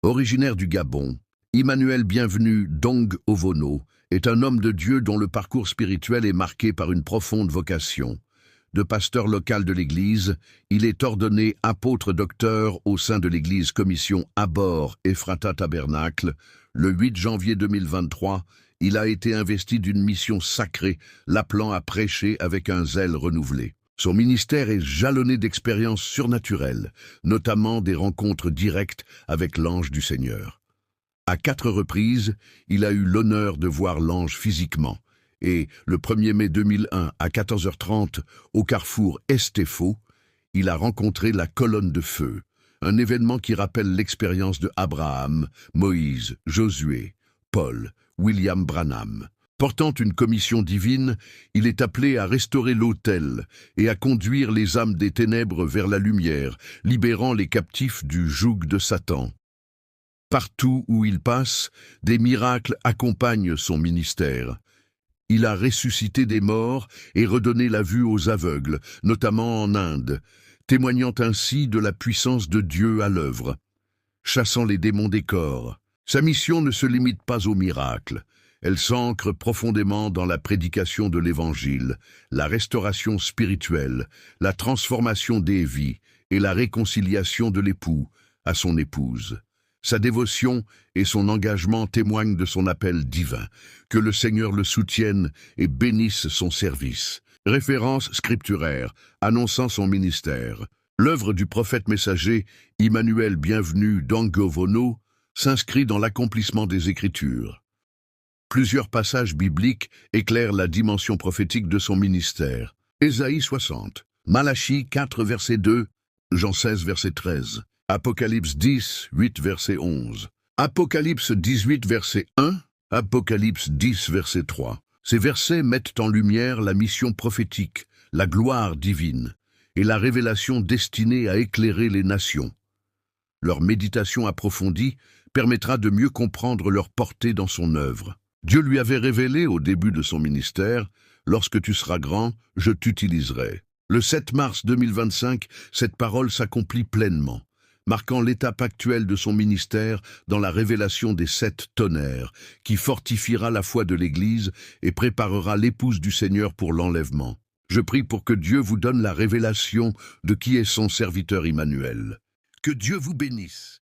Originaire du Gabon, Emmanuel Bienvenu Dong Ovono est un homme de Dieu dont le parcours spirituel est marqué par une profonde vocation. De pasteur local de l'Église, il est ordonné apôtre docteur au sein de l'Église Commission Abor Ephrata Tabernacle. Le 8 janvier 2023, il a été investi d'une mission sacrée, l'appelant à prêcher avec un zèle renouvelé. Son ministère est jalonné d'expériences surnaturelles, notamment des rencontres directes avec l'ange du Seigneur. À 4 reprises, il a eu l'honneur de voir l'ange physiquement, et le 1er mai 2001 à 14h30, au carrefour Estéfo, il a rencontré la colonne de feu, un événement qui rappelle l'expérience de Abraham, Moïse, Josué, Paul, William Branham. Portant une commission divine, il est appelé à restaurer l'autel et à conduire les âmes des ténèbres vers la lumière, libérant les captifs du joug de Satan. Partout où il passe, des miracles accompagnent son ministère. Il a ressuscité des morts et redonné la vue aux aveugles, notamment en Inde, témoignant ainsi de la puissance de Dieu à l'œuvre, chassant les démons des corps. Sa mission ne se limite pas aux miracles. Elle s'ancre profondément dans la prédication de l'Évangile, la restauration spirituelle, la transformation des vies et la réconciliation de l'époux à son épouse. Sa dévotion et son engagement témoignent de son appel divin. Que le Seigneur le soutienne et bénisse son service. Référence scripturaire annonçant son ministère. L'œuvre du prophète messager Emmanuel Bienvenu Dong Ovono s'inscrit dans l'accomplissement des Écritures. Plusieurs passages bibliques éclairent la dimension prophétique de son ministère. Ésaïe 60, Malachie 4 verset 2, Jean 16 verset 13, Apocalypse 10, 8 verset 11, Apocalypse 18 verset 1, Apocalypse 10 verset 3. Ces versets mettent en lumière la mission prophétique, la gloire divine et la révélation destinée à éclairer les nations. Leur méditation approfondie permettra de mieux comprendre leur portée dans son œuvre. Dieu lui avait révélé au début de son ministère « Lorsque tu seras grand, je t'utiliserai ». Le 7 mars 2025, cette parole s'accomplit pleinement, marquant l'étape actuelle de son ministère dans la révélation des 7 tonnerres, qui fortifiera la foi de l'Église et préparera l'épouse du Seigneur pour l'enlèvement. Je prie pour que Dieu vous donne la révélation de qui est son serviteur Emmanuel. Que Dieu vous bénisse.